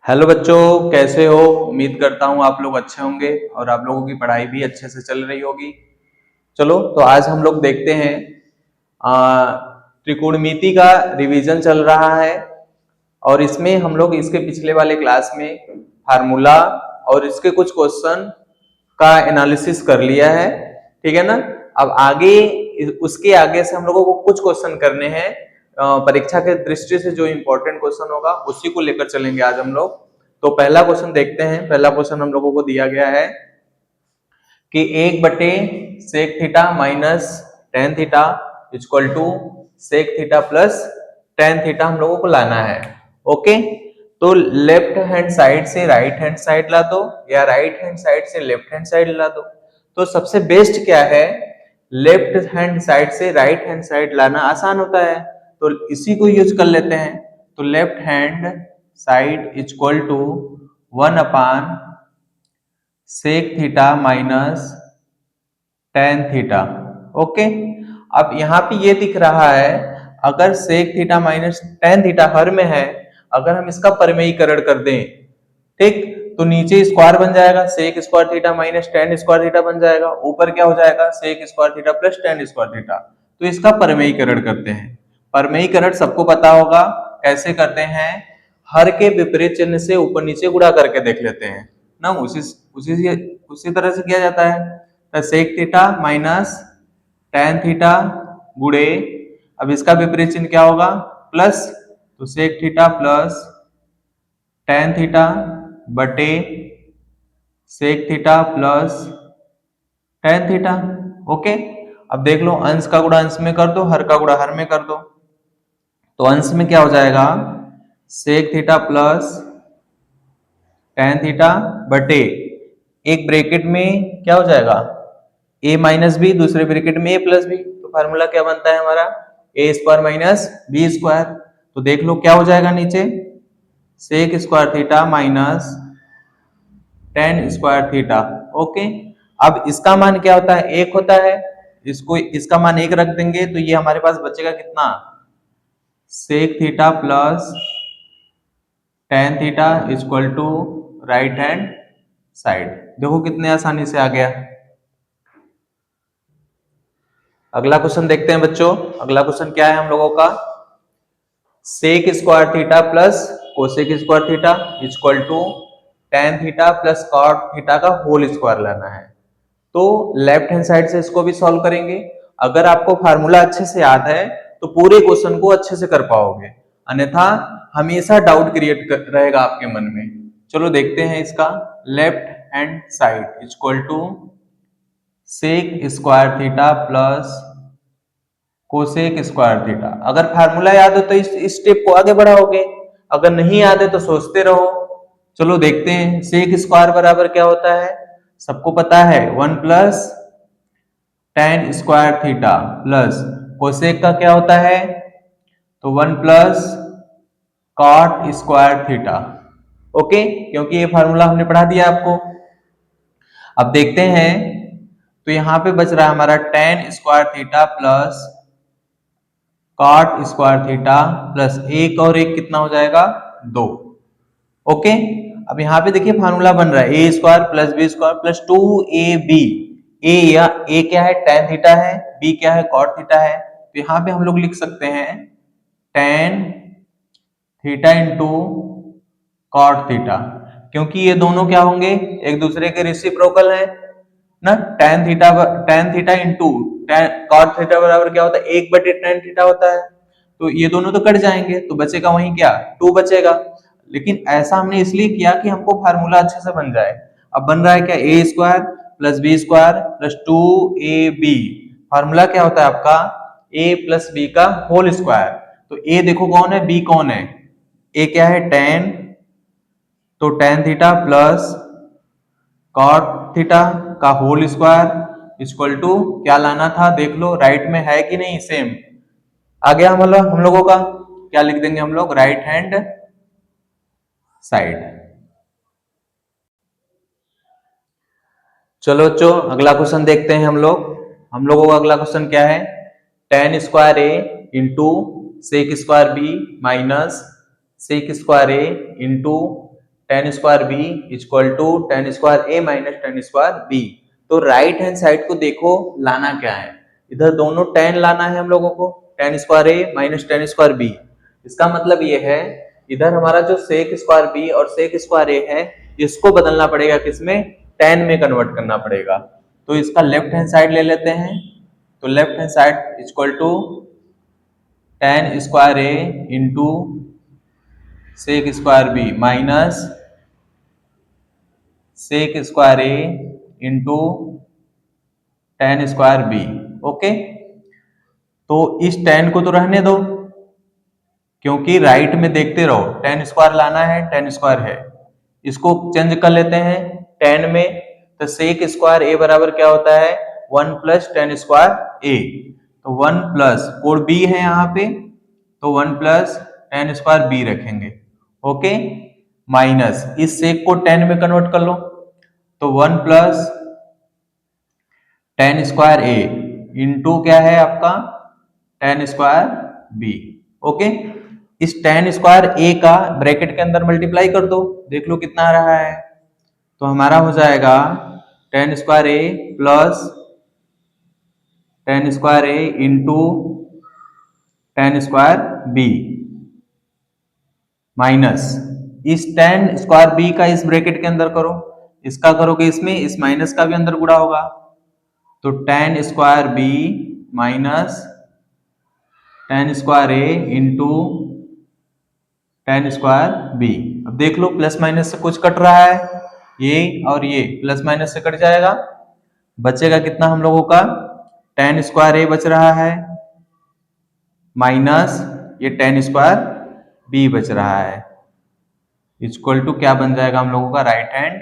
Hello बच्चों, कैसे हो? उम्मीद करता हूँ आप लोग अच्छे होंगे और आप लोगों की पढ़ाई भी अच्छे से चल रही होगी। चलो तो आज हम लोग देखते हैं त्रिकोणमिति का रिवीजन चल रहा है और इसमें हम लोग इसके पिछले वाले क्लास में फार्मूला और इसके कुछ क्वेश्चन का एनालिसिस कर लिया है। ठीक है ना। अब आगे उसके आगे से हम लोगों को कुछ क्वेश्चन करने हैं। परीक्षा के दृष्टि से जो इंपॉर्टेंट क्वेश्चन होगा उसी को लेकर चलेंगे आज हम लोग। तो पहला क्वेश्चन देखते हैं। पहला क्वेश्चन हम लोगों को दिया गया है कि 1/sec theta minus tan theta equal to sec theta plus tan theta हम लोगों को लाना है। ओके, तो लेफ्ट हैंड साइड से राइट हैंड साइड ला दो या राइट हैंड साइड से लेफ्ट हैंड साइड ला दो। तो सबसे बेस्ट क्या है, लेफ्ट हैंड साइड से राइट हैंड साइड लाना आसान होता है, तो इसी को यूज कर लेते हैं। तो left hand side equal to 1 sec theta minus tan theta. Okay, अब यहाँ पे ये दिख रहा है, अगर sec theta minus tan theta हर में है, अगर हम इसका परिमेयीकरण कर दें, ठीक, तो नीचे स्क्वायर बन जाएगा, sec square theta minus tan square theta बन जाएगा, ऊपर क्या हो जाएगा, sec square theta plus tan square theta. तो इसका परिमेयीकरण करते हैं। परिमेयीकरण सबको पता होगा, कैसे करते हैं, हर के विपरीत चिन्ह से ऊपर नीचे गुणा करके देख लेते हैं ना। उसी तरह से किया जाता है। तो sec theta minus tan theta गुणे, अब इसका विपरीत चिन्ह क्या होगा, प्लस, तो sec theta plus tan theta बटे sec theta plus tan theta. Okay, अब देख लो, अंश का गुणा अंश में कर दो, हर का गुणा हर में कर दो। तो अंश में क्या हो जाएगा, sec theta plus tan theta बटे, एक ब्रैकेट में क्या हो जाएगा, a माइनस बी, दूसरे ब्रैकेट में a प्लस बी। तो फार्मूला क्या बनता है हमारा, A square minus B square. तो देख लो क्या हो जाएगा नीचे, sec square theta minus tan square theta. Okay, अब इसका मान क्या होता है, एक होता है, इसको इसका मान एक रख देंगे तो ये हमारे पास बचेगा कितना, sec theta plus tan theta equal to right hand side. देखो कितने आसानी से आ गया। अगला क्वेश्चन देखते हैं बच्चों। अगला क्वेश्चन क्या है हम लोगों का, sec square theta plus cosec square theta equal to tan theta plus cot theta का होल स्क्वायर लेना है। तो लेफ्ट हैंड साइड से इसको भी सॉल्व करेंगे। अगर आपको फार्मूला अच्छे से याद है तो पूरे क्वेश्चन को अच्छे से कर पाओगे, अन्यथा हमेशा डाउट क्रिएट रहेगा आपके मन में। चलो देखते हैं इसका, left hand side equal to sec square theta plus cosec square theta. अगर फार्मूला याद हो तो इस स्टेप को आगे बढ़ाओगे, अगर नहीं याद है तो सोचते रहो। चलो देखते हैं, सेक स्क्वायर बराबर क्या होता है, सबको पता है, one plus tan square theta plus cosec का क्या होता है, तो one plus cot square theta. Okay, क्योंकि ये फार्मूला हमने पढ़ा दिया आपको। अब देखते हैं, तो यहां पे बच रहा है हमारा tan square theta plus cot square theta plus एक और एक कितना हो जाएगा, दो। ओके, अब यहाँ पे देखिए फार्मूला बन रहा है, A square plus B square plus two A B. A या ए क्या है, टेन थीटा है, बी क्या है, कॉट थीटा है। तो यहाँ पे हम लोग लिख सकते हैं tan theta into cot theta, क्योंकि ये दोनों क्या होंगे, एक दूसरे के रेसिप्रोकल है ना। Tan theta into cot theta बराबर क्या होता है, एक बटे टेन थीटा होता है। तो ये दोनों तो कट जाएंगे, तो बचेगा वहीं क्या, टू बचेगा। लेकिन ऐसा हमने इसलिए किया कि हमको फार्मूला अच्छे से बन जाए। अब बन रहा है क्या, A square plus B square plus two A B. Formula क्या होता है आपका, ए प्लस बी का होल स्क्वायर। तो ए देखो कौन है, बी कौन है, ए क्या है, टेन, तो tan theta plus cot theta का होल स्क्वायर इक्वल टू क्या लाना था, देख लो राइट में है कि नहीं, सेम आ गया। हम लोगों का क्या लिख देंगे हम लोग, राइट हैंड साइड। चलो बच्चों अगला क्वेश्चन देखते हैं हम लोगों का अगला क्वेश्चन क्या है, tan square A into sec square B minus sec square A into tan square B equal to tan square A minus tan square B. तो राइट हैंड साइड को देखो लाना क्या है, इधर दोनों टेन लाना है हम लोगों को, टेन स्क्वायर ए माइनस टेन स्क्वायर बी। इसका मतलब ये है इधर हमारा जो सेक स्क्वायर बी और सेक स्क्वायर ए है इसको बदलना पड़ेगा, किसमें, टेन में कन्वर्ट करना पड़ेगा। तो इसका लेफ्ट हैंड साइड ले लेते हैं, तो left hand side equal to tan square A into sec square B minus sec square A into tan square B. Okay, तो इस टेन को तो रहने दो क्योंकि राइट में देखते रहो, टेन स्क्वायर लाना है, टेन स्क्वायर है, इसको चेंज कर लेते हैं टेन में। तो सेक स्क्वायर ए बराबर क्या होता है, वन प्लस टेन स्क्वायर ए। तो वन प्लस कोड बी है यहाँ पे, तो one plus tan square B रखेंगे। ओके, माइनस इस सेक को टेन में कन्वर्ट कर लो, तो वन प्लस टेन स्क्वायर ए इंटू क्या है आपका टेन स्क्वायर बी। ओके, इस टेन स्क्वायर ए का ब्रैकेट के अंदर मल्टीप्लाई कर दो, देख लो कितना आ रहा है। तो हमारा हो जाएगा टेन स्क्वायर ए प्लस टेन स्क्वायर ए into tan square B minus इस टेन स्क्वायर बी का इस ब्रैकेट के अंदर करो, इसका करोगे इसमें, इस माइनस का भी अंदर गुणा होगा, तो tan square B minus tan square ए इंटू टेन स्क्वायर बी। अब देख लो प्लस माइनस से कुछ कट रहा है, ये और ये प्लस माइनस से कट जाएगा, बचेगा कितना हम लोगों का, टेन स्क्वायर ए बच रहा है माइनस ये टेन स्क्वायर बी बच रहा है, इक्वल टू क्या बन जाएगा हम लोगों का, राइट हैंड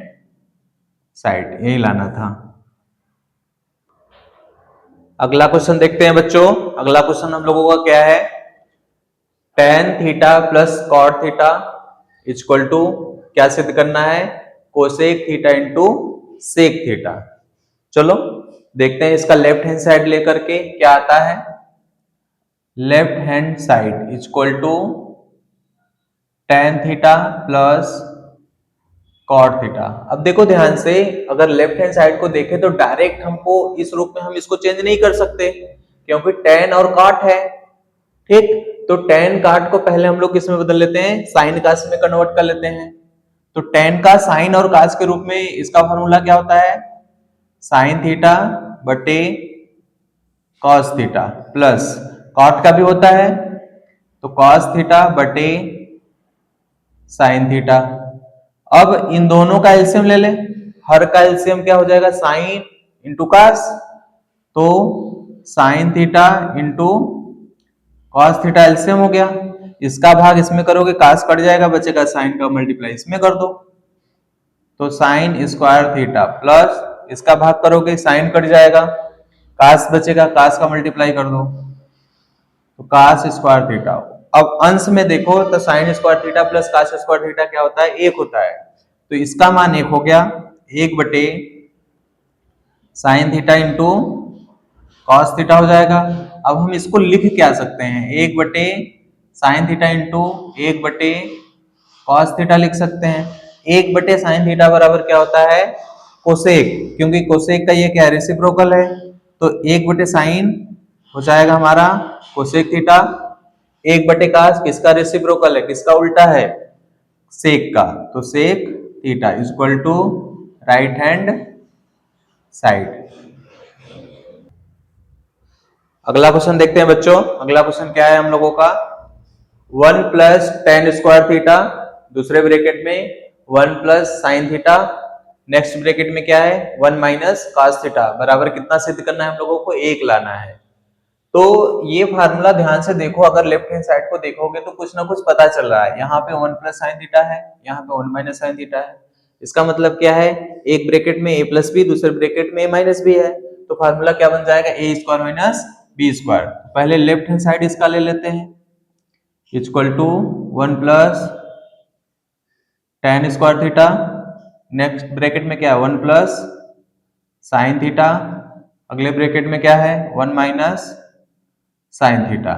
साइड, यही लाना था। अगला क्वेश्चन देखते हैं बच्चों। अगला क्वेश्चन हम लोगों का क्या है, tan theta plus cot theta equal to क्या सिद्ध करना है, cosec theta into sec theta. चलो देखते हैं इसका लेफ्ट हैंड साइड लेकर के क्या आता है। Left hand side equal to tan theta plus cot theta. अब देखो ध्यान से, अगर लेफ्ट हैंड साइड को देखें तो डायरेक्ट हमको इस रूप में हम इसको चेंज नहीं कर सकते क्योंकि टेन और कॉट है, ठीक। तो टेन काट को पहले हम लोग किस में बदल लेते हैं, साइन कास में कन्वर्ट कर लेते हैं। तो टेन का साइन और कास के रूप में इसका फॉर्मूला क्या होता है, साइन थीटा बटे कॉस थीटा प्लस कॉट का भी होता है तो कॉस थीटा बटे साइन थीटा। अब इन दोनों का एलसीएम ले ले, हर का एलसीएम क्या हो जाएगा, साइन इंटू कास, तो sine theta into cos theta LCM हो गया, इसका भाग इसमें करोगे कास कट जाएगा, बचेगा साइन का मल्टीप्लाई इसमें कर दो, तो साइन स्क्वायर थीटा प्लस इसका भाग करोगे साइन कट जाएगा, कास बचेगा, कास का मल्टीप्लाई कर दो, तो कास स्क्वायर थीटा। अब अंश में देखो तो sine square theta plus cos square theta क्या होता है, एक होता है, तो इसका मान एक हो गया, एक बटे sine theta into cos theta हो जाएगा। अब हम इसको लिख क्या सकते हैं, एक बटे साइन थीटा इंटू एक बटे कॉस थीटा लिख सकते हैं। एक बटे साइन थीटा बराबर क्या होता है, कोसेक, क्योंकि कोसेक का ये क्या है, रेसिप्रोकल है, तो एक बटे साइन हो जाएगा हमारा कोसेक थीटा, एक बटे कास किसका रेसिप्रोकल है, किसका उल्टा है, सेक का, तो sec theta equal to right hand side. अगला क्वेश्चन देखते हैं बच्चों। अगला क्वेश्चन क्या है हम लोगों का, one plus tan square theta, दूसरे ब्रैकेट में one plus sine theta, next bracket में क्या है, वन माइनस कॉस थीटा बराबर कितना सिद्ध करना है हम लोगों को, एक लाना है। तो ये फार्मूला ध्यान से देखो, अगर लेफ्ट हैंड साइड को देखोगे तो कुछ ना कुछ पता चल रहा है, यहाँ पे वन प्लस साइन थीटा है, यहाँ पे वन माइनस साइन थीटा है, इसका मतलब क्या है, एक ब्रैकेट में ए प्लस बी, दूसरे ब्रैकेट में ए माइनस बी है, तो फार्मूला क्या बन जाएगा, A square minus B square. पहले लेफ्ट हैंड साइड इसका ले लेते हैं, equal to one plus tan square theta, next bracket में क्या है, वन प्लस साइन थीटा, अगले ब्रैकेट में क्या है, वन माइनस साइन थीटा।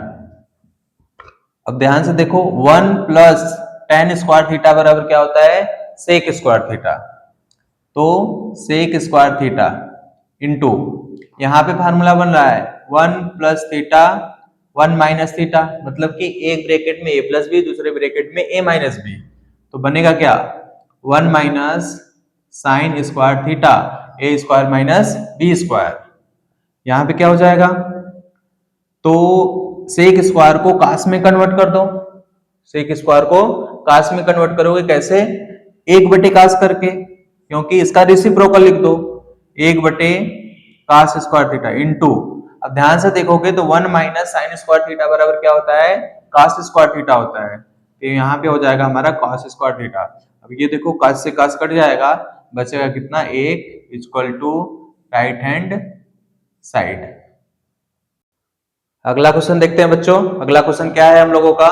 अब ध्यान से देखो, one plus tan square theta बराबर क्या होता है, सेक स्क्वायर थीटा। तो सेक स्क्वायर थीटा इंटू यहाँ पे फार्मूला बन रहा है 1 प्लस थीटा 1 माइनस थीटा, मतलब कि एक ब्रैकेट में a प्लस बी, दूसरे ब्रैकेट में a माइनस बी। तो बनेगा क्या 1 minus sine square theta a square minus B square. यहाँ पे क्या हो जाएगा, तो सेक स्क्वायर को कास में कन्वर्ट कर दो। सेक स्क्वायर को कास में कन्वर्ट करोगे कैसे, एक बटे कास करके, क्योंकि इसका रेसिप्रोकल लिख दो, एक बटे कास स्क्वायर थीटा इंटू, अब ध्यान से देखोगे तो 1 माइनस साइन स्क्वायर थीटा बराबर क्या होता है, कास स्क्वायर थीटा होता है। तो यहाँ पे हो जाएगा हमारा कॉस स्क्वायर थीटा। अब ये देखो कास से कास कट जाएगा, बचेगा कितना, एक equal to right hand side. अगला क्वेश्चन देखते हैं बच्चों। अगला क्वेश्चन क्या है हम लोगों का,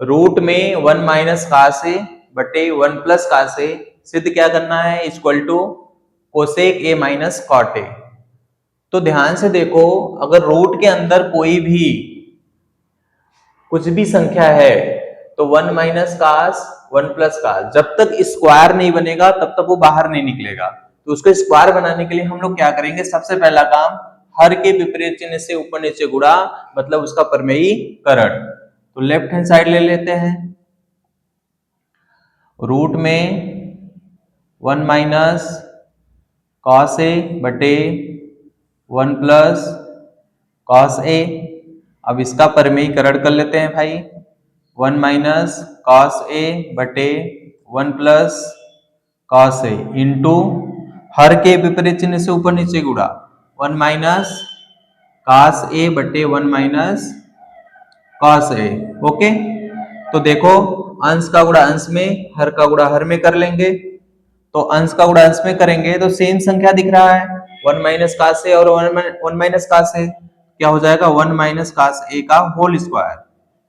रूट में 1 माइनस कास ए बटे 1 प्लस कास ए सिद्ध क्या करना है, equal to cosec A minus cot A. तो ध्यान से देखो, अगर रूट के अंदर कोई भी कुछ भी संख्या है तो 1 माइनस कास 1 प्लस कास, जब तक स्क्वायर नहीं बनेगा तब तक वो बाहर नहीं निकलेगा। तो उसको स्क्वायर बनाने के लिए हम लोग क्या करेंगे, सबसे पहला काम हर के विपरीत चिन्ह से ऊपर नीचे गुणा, मतलब उसका परमेयीकरण। तो लेफ्ट हैंड साइड ले लेते हैं, रूट में 1 माइनस कॉस ए बटे 1 प्लस कॉस ए। अब इसका परमेयीकरण कर लेते हैं भाई, 1 माइनस कॉस ए बटे 1 प्लस कॉस ए इंटू हर के विपरीत चिन्ह से ऊपर नीचे गुणा, 1 माइनस कॉस ए बटे 1 माइनस कॉस ए। ओके, तो देखो अंश का गुणा अंश में, हर का गुणा हर में कर लेंगे। तो अंश का गुणा अंश में करेंगे तो सेम संख्या दिख रहा है, 1 माइनस कास ए और 1 माइनस कास ए क्या हो जाएगा, 1 माइनस कास ए का होल स्क्वायर,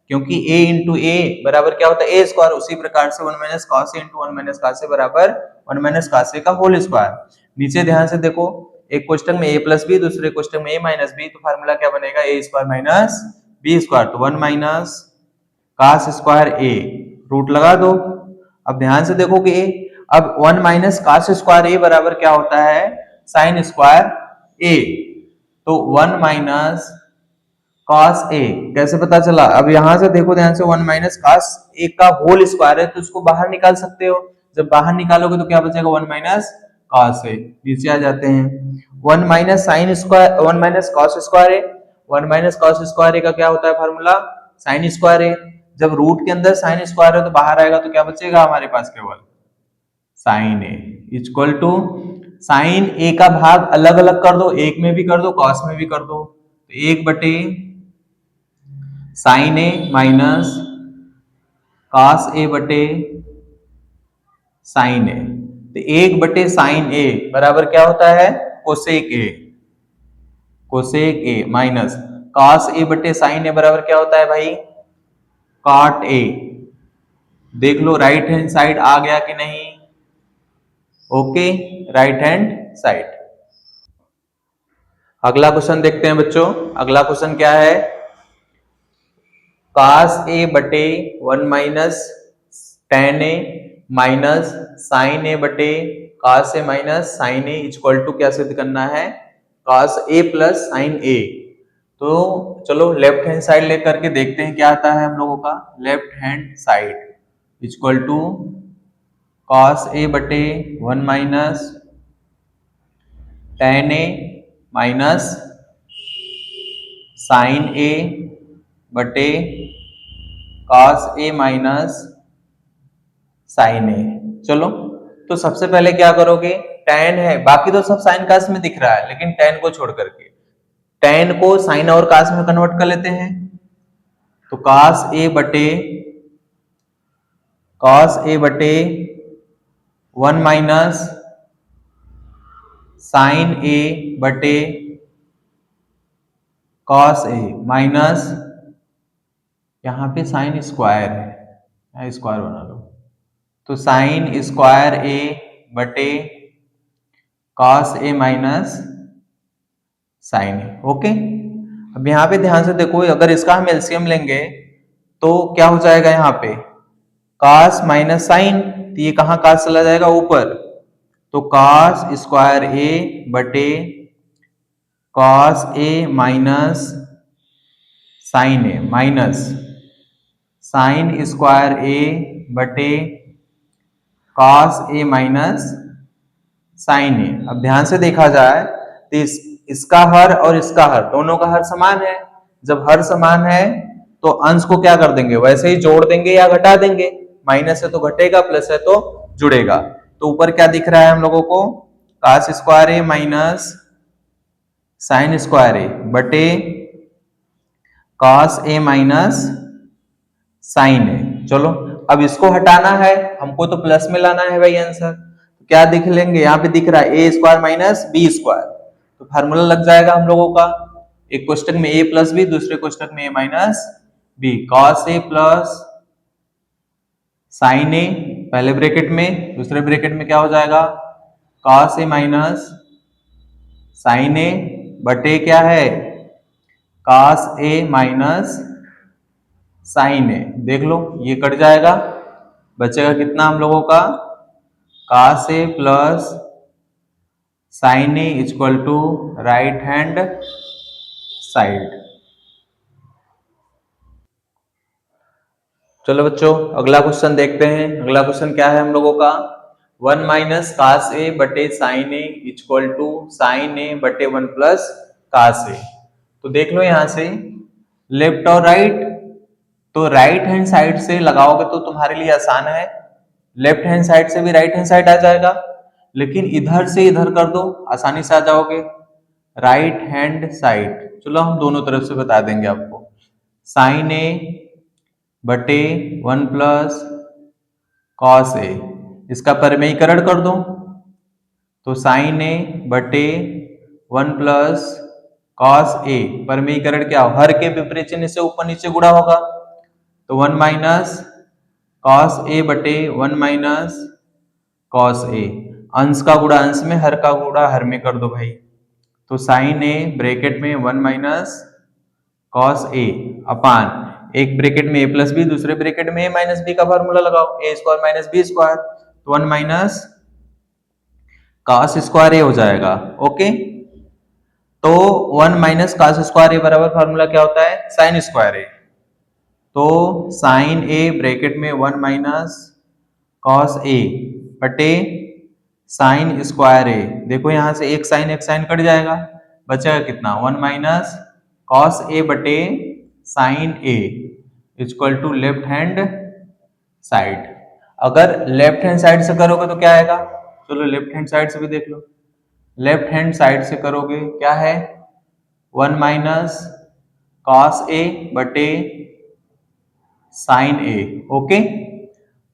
क्योंकि a इंटू ए बराबर क्या होता है, ए स्क्वायर। उसी प्रकार से 1 माइनस कास ए इंटू 1 माइनस कास ए बराबर 1 माइनस कास ए का होल स्क्वायर। नीचे ध्यान से देखो, एक क्वेश्चन में a प्लस बी, दूसरे क्वेश्चन में a माइनस बी, तो फार्मूला क्या बनेगा, ए स्क्वायर माइनस बी स्क्वायर। तो 1 माइनस कास स्क्वायर ए, रूट लगा दो। अब ध्यान से देखो कि अब 1 माइनस कास स्क्वायर ए बराबर क्या होता है, साइन स्क्वायर ए। तो 1 माइनस कॉस ए कैसे पता चला, अब यहां से देखो ध्यान से, 1 माइनस कॉस ए का होल स्क्वायर है तो उसको बाहर निकाल सकते हो। जब बाहर निकालोगे तो क्या बचेगा, 1 माइनस कॉस ए। नीचे आ जाते हैं, 1 minus sine square, 1 minus cos square A, 1 minus cos square ए का क्या होता है फार्मूला, साइन स्क्वायर ए। जब रूट के अंदर साइन स्क्वायर है तो बाहर आएगा तो क्या बचेगा हमारे पास, केवल sine A equal to, sine A का भाग अलग अलग कर दो, एक में भी कर दो कॉस में भी कर दो, तो एक बटे sine A minus cos A बटे साइन ए। तो एक बटे साइन ए बराबर क्या होता है, cosec A, cosec A minus cos A बटे साइन ए बराबर क्या होता है भाई, कॉट ए। देख लो राइट हैंड साइड आ गया कि नहीं, ओके, राइट हैंड साइड। अगला क्वेश्चन देखते हैं बच्चों। अगला क्वेश्चन क्या है, cos a बटे 1 minus tan a minus sine a बटे cos a minus sine A equal to क्या सिद्ध करना है, cos a plus sine a। तो चलो लेफ्ट हैंड साइड लेकर के देखते हैं क्या आता है हम लोगों का, left hand side equal to cos a बटे 1 minus tan a minus sine a बटे cos a minus sine a. चलो तो सबसे पहले क्या करोगे, tan है, बाकी तो सब साइन कास में दिख रहा है लेकिन tan को छोड़ करके, tan को साइन और कास में कन्वर्ट कर लेते हैं। तो cos a बटे 1 माइनस साइन ए बटे cos a माइनस, यहाँ पे साइन स्क्वायर है, यहाँ स्क्वायर बना लो, तो साइन स्क्वायर ए बटे cos a minus sine A. Okay, अब यहाँ पे ध्यान से देखो, अगर इसका हम एलसीएम लेंगे तो क्या हो जाएगा, यहाँ पे cos माइनस साइन, तो ये कहाँ cos चला जाएगा, ऊपर, तो cos स्क्वायर ए बटे cos ए माइनस साइन ए माइनस साइन स्क्वायर ए बटे cos ए माइनस साइन ए। अब ध्यान से देखा जाए तो इसका हर और इसका हर, दोनों का हर समान है। जब हर समान है तो अंश को क्या कर देंगे, वैसे ही जोड़ देंगे या घटा देंगे। माइनस है तो घटेगा, प्लस है तो जुड़ेगा। तो ऊपर क्या दिख रहा है हम लोगों को, cos स्क्वायर ए माइनस साइन स्क्वायर ए बटे cos A minus sine a. चलो अब इसको हटाना है, हमको तो प्लस में लाना है भाई आंसर। तो क्या देख लेंगे, यहाँ पे दिख रहा है A square minus B square, तो फार्मूला लग जाएगा हम लोगों का। एक क्वेश्चन में ए प्लस बी, दूसरे क्वेश्चन में ए minus B. cos A plus sine ए पहले ब्रैकेट में, दूसरे ब्रैकेट में क्या हो जाएगा, cos A minus sine a बटे क्या है, cos ए माइनस साइन ए। देख लो ये कट जाएगा, बचेगा कितना हम लोगों का, cos A plus sine A equal to right hand side. चलो बच्चों अगला क्वेश्चन देखते हैं। अगला क्वेश्चन क्या है हम लोगों का, 1 माइनस cos ए बटे sine A equal to sine a बटे 1 प्लस cos ए। तो देख लो यहां से लेफ्ट और राइट, तो राइट हैंड साइड से लगाओगे तो तुम्हारे लिए आसान है, लेफ्ट हैंड साइड से भी राइट हैंड साइड आ जाएगा, लेकिन इधर से इधर कर दो आसानी से आ जाओगे राइट हैंड साइड। चलो हम दोनों तरफ से बता देंगे आपको, साइन ए बटे 1 प्लस cos ए, इसका परिमेयीकरण कर दो, तो साइन ए बटे 1 प्लस cos ए, परिमेयीकरण क्या हो, हर के विपरीत चिन्ह से ऊपर नीचे गुणा होगा, तो 1 माइनस cos ए बटे 1 माइनस cos ए। अंश का गुणा अंश में, हर का गुणा हर में कर दो भाई, तो साइन ए ब्रैकेट में 1 माइनस cos ए अपान एक ब्रैकेट में a प्लस बी, दूसरे ब्रैकेट में a माइनस बी का फॉर्मूला लगाओ, a square minus B square, तो 1 माइनस cos स्क्वायर ए हो जाएगा। ओके, तो 1 माइनस cos स्क्वायर ए बराबर फॉर्मूला क्या होता है, साइन स्क्वायर ए, तो साइन ए ब्रैकेट में 1 माइनस cos ए बटे साइन स्क्वायर ए। देखो यहां से एक साइन कट जाएगा, बचेगा कितना, 1 माइनस cos ए बटे sine A equal to left hand side. अगर लेफ्ट हैंड साइड से करोगे तो क्या आएगा, चलो लेफ्ट हैंड साइड से भी देख लो, लेफ्ट हैंड साइड से करोगे क्या है, 1 माइनस cos ए बटे साइन ए। ओके,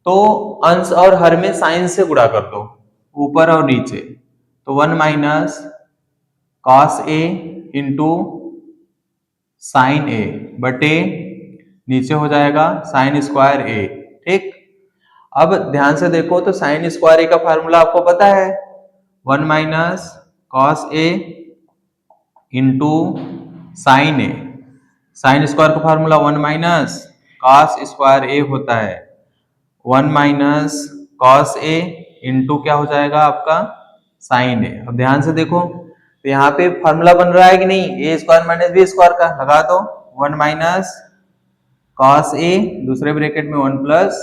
तो अंश और हर में साइन से गुणा कर दो ऊपर और नीचे, तो 1 minus cos A into sine a बटे नीचे हो जाएगा साइन स्क्वायर ए। ठीक, अब ध्यान से देखो तो साइन स्क्वायर ए का फार्मूला आपको पता है, 1 माइनस cos ए इंटू साइन ए, साइन स्क्वायर का फार्मूला 1 माइनस cos स्क्वायर ए होता है, 1 माइनस cos ए इंटू क्या हो जाएगा आपका साइन ए। अब ध्यान से देखो तो यहाँ पे फार्मूला बन रहा है कि नहीं, ए स्क्वायर माइनस बी स्क्वायर का, लगा दो 1 माइनस cos ए, दूसरे ब्रैकेट में 1 प्लस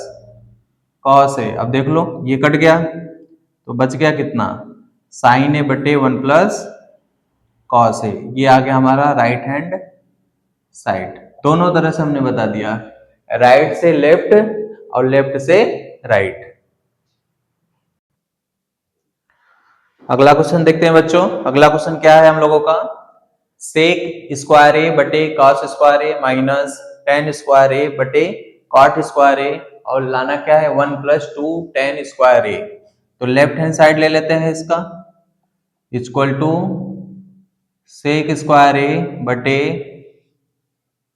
cos ए। अब देख लो ये कट गया तो बच गया कितना, साइन ए बटे 1 प्लस cos ए। ये आ गया हमारा राइट हैंड साइड। दोनों तरह से हमने बता दिया, राइट से लेफ्ट और लेफ्ट से राइट। अगला क्वेश्चन देखते हैं बच्चों। अगला क्वेश्चन क्या है हम लोगों का, सेक स्क्वायर ए बटे cos स्क्वायर ए माइनस टेन स्क्वायर ए बटे cot स्क्वायर ए, और लाना क्या है 1 प्लस 2 टेन स्क्वायर ए। तो लेफ्ट हैंड साइड ले लेते हैं इसका, इक्वल टू सेक स्क्वायर ए बटे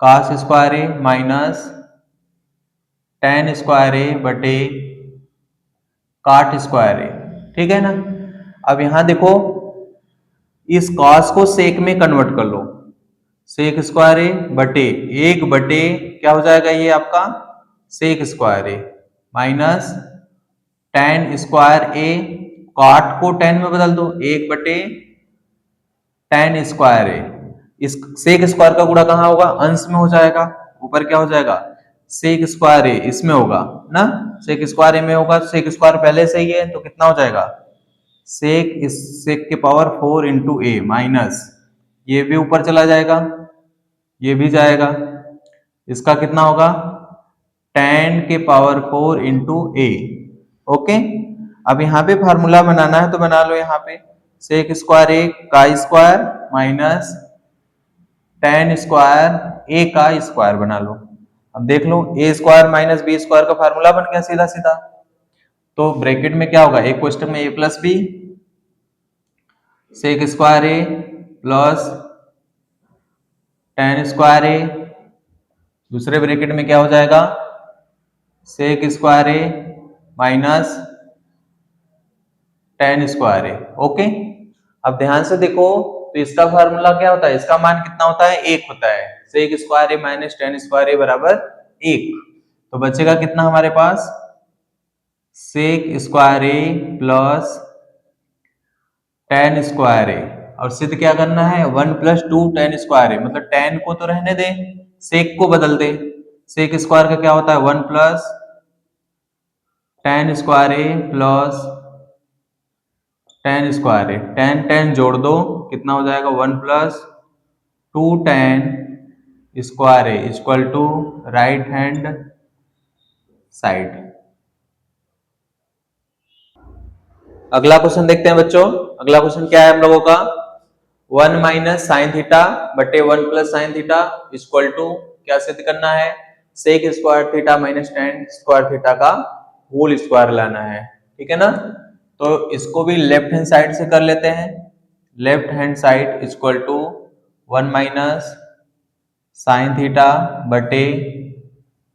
cos स्क्वायर ए माइनस टेन स्क्वायर ए बटे cot स्क्वायर ए। ठीक है ना, अब यहां देखो इस cos को सेक में कन्वर्ट कर लो, सेक स्क्वायर ए बटे एक बटे क्या हो जाएगा ये आपका सेक स्क्वायर ए माइनस टेन स्क्वायर ए, कॉट को टेन में बदल दो, 1/10 स्क्वायर ए। इस सेक स्क्वायर का गुणा कहाँ होगा, अंश में हो जाएगा, ऊपर क्या हो जाएगा सेक स्क्वायर ए, इसमें होगा ना, सेक स्क्वायर ए में होगा, सेक स्क्वायर पहले से ही है तो कितना हो जाएगा सेक, इस सेक के पावर 4 इंटू ए माइनस, ये भी ऊपर चला जाएगा, ये भी जाएगा, इसका कितना होगा 10 के पावर 4 इंटू ए। ओके, अब यहाँ पे फार्मूला बनाना है तो बना लो, यहाँ पे सेक स्क्वायर ए का स्क्वायर माइनस 10 स्क्वायर ए का स्क्वायर बना लो। अब देख लो ए स्क्वायर माइनस बी स्क्वायर का फार्मूला बन गया सीधा सीधा, तो ब्रैकेट में क्या होगा, एक क्वेश्चन में ए प्लस बी सेक स्क्वायर ए प्लस 10 स्क्वायर ए, दूसरे ब्रैकेट में क्या हो जाएगा सेक स्क्वायर ए माइनस 10 स्क्वायर ए। ओके, अब ध्यान से देखो तो इसका फार्मूला क्या होता है, इसका मान कितना होता है 1 होता है, सेक स्क्वायर ए माइनस 10 स्क्वायर ए बराबर 1, तो बचेगा कितना हमारे पास सेक square A plus 10 square A, और सिद्ध क्या करना है 1 + 2 10 स्क्वायर ए, मतलब 10 को तो रहने दे, सेक को बदल दे, सेक स्क्वायर का क्या होता है 1 + 10 स्क्वायर ए प्लस 10 स्क्वायर ए, 10 10 जोड़ दो कितना हो जाएगा 1 + 2 10 square A equal to right hand side. अगला क्वेश्चन देखते हैं बच्चों, अगला क्वेश्चन क्या है हम लोगों का 1 माइनस साइन थीटा बटे 1 plus sine theta equal to क्या सिद्ध करना है sec square theta minus 10 square theta का होल स्क्वायर लाना है, ठीक है ना। तो इसको भी लेफ्ट हैंड साइड से कर लेते हैं, left hand side equal to 1 minus sine theta बटे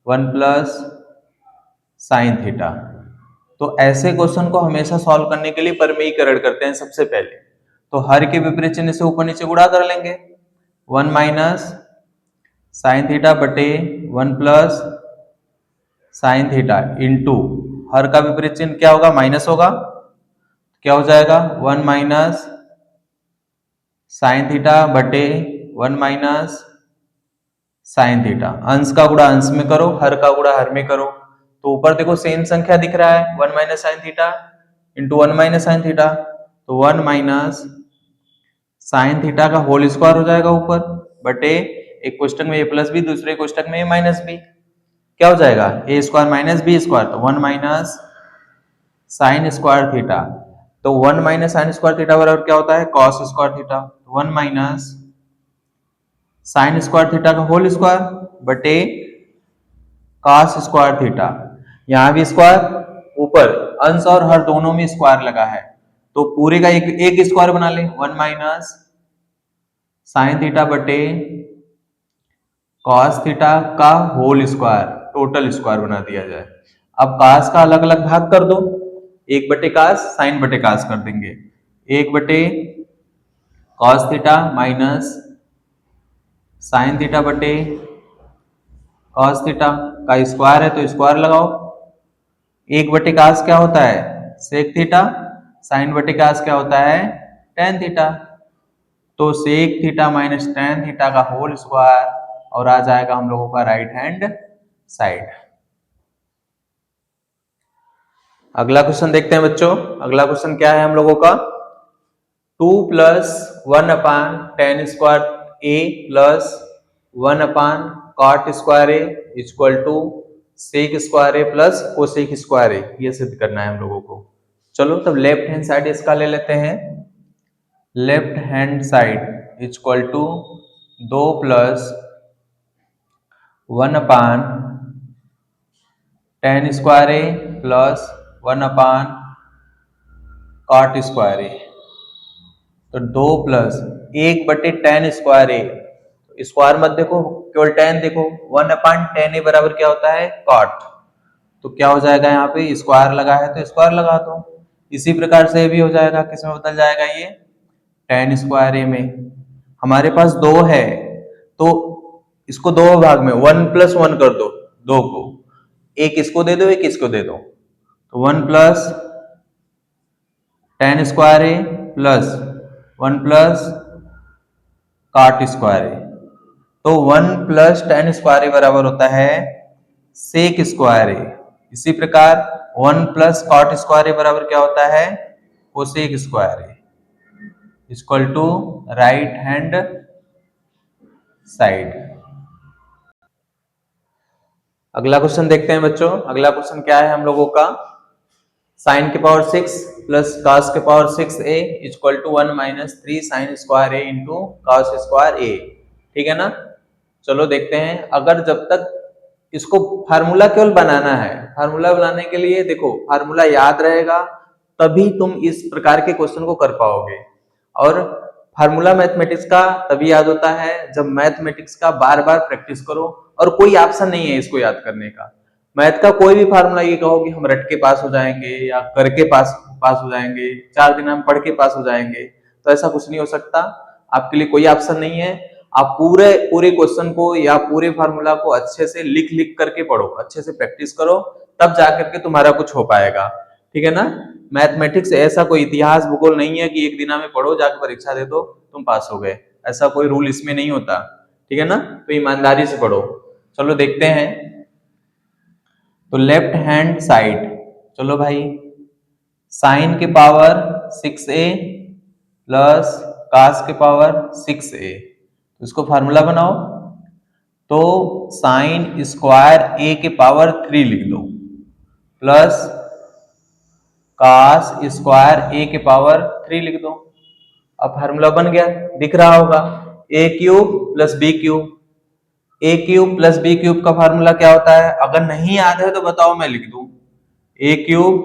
1 प्लस साइन थीटा। तो ऐसे क्वेश्चन को हमेशा सॉल्व करने के लिए परमीकरण करते हैं सबसे पहले, तो हर के विपरीत चिन्ह से ऊपर नीचे गुणा कर लेंगे, 1 माइनस साइन थीटा बटे 1 प्लस साइन थीटा इंटू हर का विपरीत चिन्ह क्या होगा माइनस होगा, क्या हो जाएगा 1 माइनस साइन थीटा बटे 1 माइनस साइन थीटा, अंश का गुणा अंश में करो, हर का गुणा हर में करो, तो ऊपर देखो सेम संख्या दिख रहा है 1 minus sine theta into 1 minus sine theta, तो 1 माइनस साइन थीटा का होल स्क्वायर हो जाएगा ऊपर बटे एक क्वेश्चन में ए प्लस बी, दूसरे क्वेश्चन में ए माइनस बी, क्या हो जाएगा A square minus B square, तो 1 माइनस साइन स्क्वायर थीटा, तो 1 माइनस साइन स्क्वायर थीटा बराबर क्या होता है cos square theta, 1 minus sine square theta का होल स्क्वायर बटे कॉस स्क्वायर थीटा, यहां भी स्क्वायर, ऊपर अंश और हर दोनों में स्क्वायर लगा है, तो पूरे का एक स्क्वायर बना ले 1 माइनस साइन थीटा बटे कॉस थीटा का होल स्क्वायर, टोटल स्क्वायर बना दिया जाए। अब कॉस का अलग अलग भाग कर दो, 1 बटे कॉस साइन बटे कॉस कर देंगे, 1 बटे cos theta minus sine theta बटे कॉस थीटा का स्क्वायर है तो स्क्वायर लगाओ, 1 बटे कॉस क्या होता है सेक थीटा, साइन बटे कॉस क्या होता है टेन थीटा, तो sec theta minus tan theta का होल स्क्वायर, और आ जाएगा हम लोगों का राइट हैंड साइड। अगला क्वेश्चन देखते हैं बच्चों, अगला क्वेश्चन क्या है हम लोगों का 2 + 1 upon tan square A plus 1 upon cot square A equal to sec square A plus cosec square a, ये सिद्ध करना है हम लोगों को। चलो तब लेफ्ट हैंड साइड इसका ले लेते हैं, left hand side equal to 2 + 1 upon tan square A plus 1 upon cot square ए, तो 2 + 1 बटे टेन स्क्वायर ए, स्क्वायर मत देखो केवल टेन देखो, 1 अपान टेन ए बराबर क्या होता है कॉट, तो क्या हो जाएगा यहाँ पे स्क्वायर लगा है तो स्क्वायर लगा दो, इसी प्रकार से भी हो जाएगा, किसमें बदल जाएगा ये टेन स्क्वायर ए में। हमारे पास 2 है तो इसको 2 भाग में 1 + 1 कर दो, 2 को, एक इसको दे दो एक इसको दे दो, तो 1 प्लस tan स्क्वायर ए प्लस 1 प्लस cot स्क्वायर ए। तो 1 प्लस tan स्क्वायर ए बराबर होता है सेक स्क्वायर ए। इसी प्रकार 1 प्लस cot स्क्वायर ए बराबर क्या होता है, cosec square A, equal to right hand side. अगला क्वेश्चन देखते हैं बच्चों। अगला क्वेश्चन क्या है हम लोगों का, साइन के पावर 6 प्लस कॉस के power 6a equal to 1 minus 3 sine square A into cos square a. ठीक है ना। चलो देखते हैं। अगर जब तक इसको फार्मूला केवल बनाना है, फार्मूला बनाने के लिए देखो फार्मूला याद रहेगा तभी तुम इस प्रकार के क्वेश्चन को कर पाओगे। और फार्मूला मैथमेटिक्स का तभी याद होता है जब मैथमेटिक्स का बार बार प्रैक्टिस करो और कोई ऑप्शन नहीं है इसको याद करने का। मैथ का कोई भी फार्मूला ये कहो कि हम रट के पास हो जाएंगे या करके पास हो जाएंगे, 4 दिन हम पढ़ के पास हो जाएंगे, तो ऐसा कुछ नहीं हो सकता। आपके लिए कोई ऑप्शन नहीं है। आप पूरे क्वेश्चन को या पूरे फार्मूला को अच्छे से लिख लिख करके पढ़ो, अच्छे से प्रैक्टिस करो, तब जाकर के तुम्हारा कुछ हो पाएगा। ठीक है ना। मैथमेटिक्स ऐसा कोई इतिहास भूगोल नहीं है कि एक दिन में पढ़ो जाकर परीक्षा दे दो तुम पास हो गए, ऐसा कोई रूल इसमें नहीं होता। ठीक है ना। तो ईमानदारी से पढ़ो। चलो देखते हैं। तो लेफ्ट हैंड साइड, चलो भाई, साइन के पावर 6a प्लस कास के पावर 6a, तो इसको फार्मूला बनाओ। तो साइन स्क्वायर a के पावर 3 लिख दो प्लस कास स्क्वायर a के पावर 3 लिख दो। अब फार्मूला बन गया, दिख रहा होगा, a cube plus B cube. A cube plus B cube का फार्मूला क्या होता है, अगर नहीं याद है तो बताओ मैं लिख दूं। ए क्यूब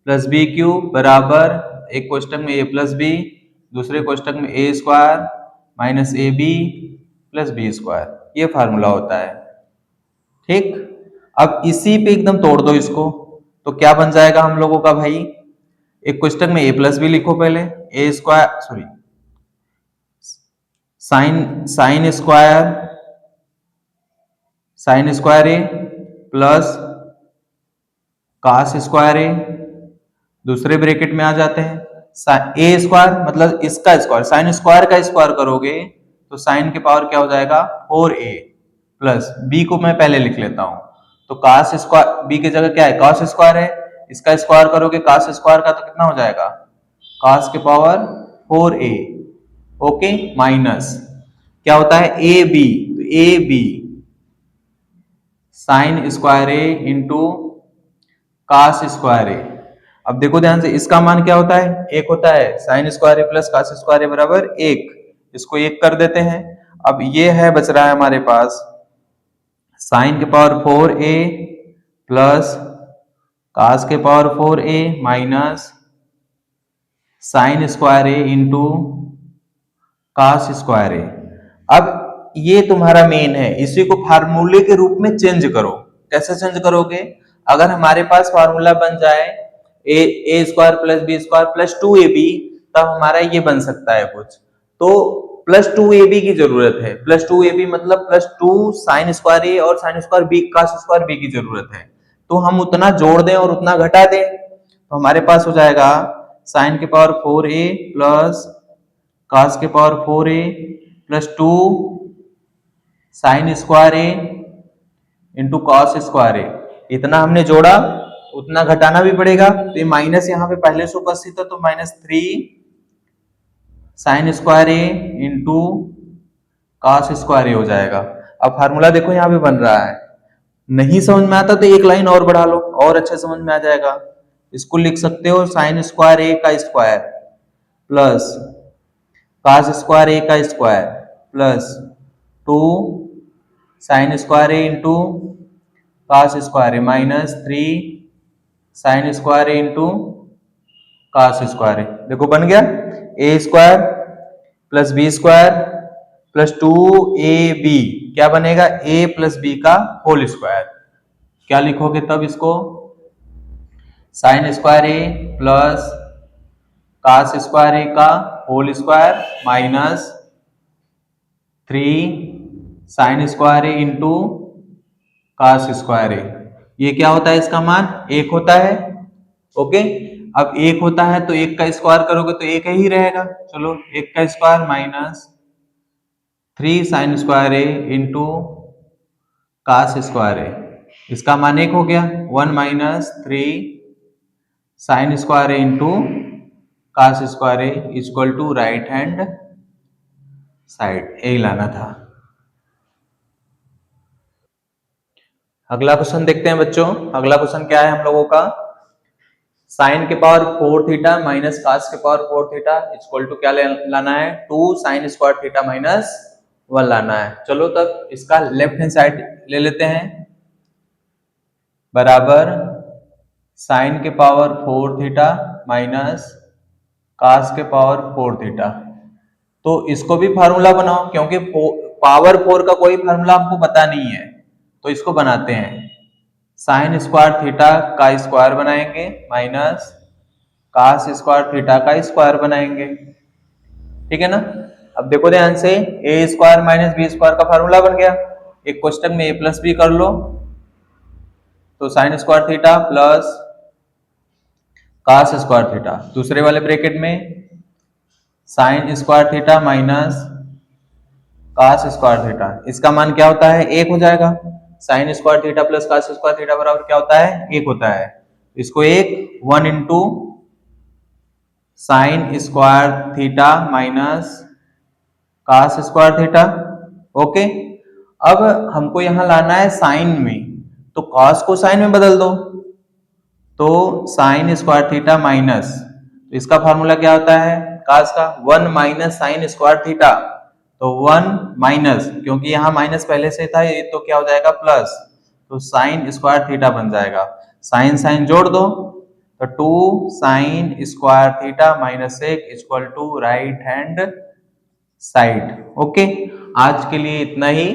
प्लस बी क्यूब बराबर एक कोष्टक में ए प्लस बी, दूसरे कोष्टक में a square minus a b plus B square, ये फार्मूला होता है। ठीक। अब इसी पे एकदम तोड़ दो इसको, तो क्या बन जाएगा हम लोगों का भाई, एक कोष्टक में ए प्लस बी लिखो पहले, ए स्क्वायर सॉरी साइन स्क्वायर ए प्लस कास स्क्वायर ए, दूसरे ब्रैकेट में आ जाते हैं ए स्क्वायर मतलब इसका स्क्वायर, साइन स्क्वायर का स्क्वायर करोगे तो साइन के पावर क्या हो जाएगा 4a प्लस बी को मैं पहले लिख लेता हूं, तो कास स्क्वायर बी की जगह क्या है कास स्क्वायर है, इसका स्क्वायर करोगे कास स्क्वायर का तो कितना हो जाएगा कास के पावर 4a। ओके, माइनस क्या होता है ए बी, तो a b sine square A into cos square a. अब देखो ध्यान से, इसका मान क्या होता है, एक होता है, साइन स्क्वायर ए प्लस कास स्क्वायर ए बराबर एक, इसको एक कर देते हैं। अब ये है बच रहा है हमारे पास साइन के पावर 4a प्लस कास के power 4a minus sine square A into cos square a. अब ये तुम्हारा मेन है, इसी को फार्मूले के रूप में चेंज करो। कैसे चेंज करोगे, अगर हमारे पास फार्मूला बन जाए a square plus B square plus 2ab, तब हमारा ये बन सकता है कुछ, तो प्लस 2ab की जरूरत है। प्लस 2ab मतलब प्लस 2 साइन स्क्वायर ए और sine square B cos square B की जरूरत है, तो हम उतना जोड़ दें और उतना घटा दें, तो हमारे पास हो जाएगा साइन के पावर 4a प्लस कास के power 4a plus 2 sine square A into cos square a. इतना हमने जोड़ा, उतना घटाना भी पड़ेगा, तो ये माइनस यहाँ पे पहले से उपस्थित है, तो -3 साइन स्क्वायर ए इंटू कॉस स्क्वायर ए हो जाएगा। अब फार्मूला देखो यहाँ पे बन रहा है, नहीं समझ में आता तो एक लाइन और बढ़ा लो और अच्छे समझ में आ जाएगा। इसको लिख सकते हो साइन स्क्वायर ए का स्क्वायर प्लस कॉस स्क्वायर ए का square plus 2 sine square A into cos square A minus 3 sine square A into cos square a. देखो बन गया a square plus B square plus 2ab, क्या बनेगा a प्लस बी का whole square. क्या लिखोगे तब इसको, साइन स्क्वायर ए प्लस कॉस स्क्वायर ए का whole square minus 3 sine square A into cos square a. ये क्या होता है, इसका मान 1 होता है, ओके। अब एक होता है तो एक का स्क्वायर करोगे तो एक ही रहेगा। चलो एक का square minus 3 sine square A into cos square A, इसका मान एक हो गया। 1 minus 3 sine square A into cos square A equal to right hand side, यही लाना था। अगला क्वेश्चन देखते हैं बच्चों। अगला क्वेश्चन क्या है हम लोगों का, साइन के पावर 4 थीटा माइनस कास के पावर 4 थीटा इक्वल टू क्या लाना है, 2 साइन स्क्वायर थीटा माइनस 1 लाना है। चलो तब इसका लेफ्ट हैंड साइड ले लेते हैं, बराबर साइन के पावर 4 थीटा माइनस कास के पावर 4 थीटा। तो इसको भी फार्मूला बनाओ, क्योंकि पावर 4 का कोई फार्मूला हमको पता नहीं है, तो इसको बनाते हैं। साइन स्क्वायर थीटा का स्क्वायर बनाएंगे माइनस कास स्क्वायर थीटा का स्क्वायर बनाएंगे, ठीक है ना। अब देखो ध्यान से, ए स्क्वायर माइनस बी स्क्वायर का फार्मूला बन गया। एक क्वेश्चन में ए प्लस बी कर लो, तो sine square theta plus cos square theta, दूसरे वाले ब्रैकेट में sine square theta minus cos square theta, इसका मान क्या होता है, एक हो जाएगा। Sine square theta plus cos square theta बराबर क्या होता है, एक होता है। इसको एक 1 into sine square theta minus cos square theta, okay. अब हमको यहां लाना है साइन में, तो कॉस को साइन में बदल दो, तो साइन स्क्वायर थीटा माइनस, तो इसका फॉर्मूला क्या होता है कास का, 1 माइनस साइन स्क्वायर थीटा, तो 1 माइनस, क्योंकि यहां माइनस पहले से था ये, तो क्या हो जाएगा प्लस, तो साइन स्क्वायर थीटा बन जाएगा। साइन साइन जोड़ दो, तो 2 sine square theta minus 1 equal to right hand side, okay. आज के लिए इतना ही।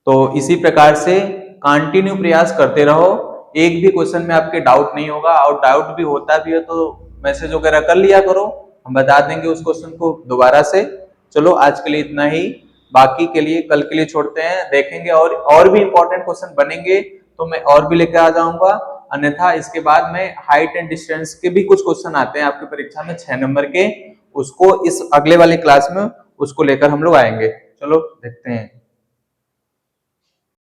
तो इसी प्रकार से कंटिन्यू प्रयास करते रहो, एक भी क्वेश्चन में आपके डाउट नहीं होगा, और डाउट भी होता भी है तो मैसेज वगैरह कर लिया करो, हम बता देंगे उस क्वेश्चन को दोबारा से। चलो आज के लिए इतना ही, बाकी के लिए कल के लिए छोड़ते हैं, देखेंगे और भी इंपॉर्टेंट क्वेश्चन बनेंगे तो मैं और भी लेकर आ जाऊंगा। अन्यथा इसके बाद में हाइट एंड डिस्टेंस के भी कुछ क्वेश्चन आते हैं आपकी परीक्षा में 6 नंबर के, उसको इस अगले वाले क्लास में उसको लेकर हम लोग आएंगे। चलो देखते हैं।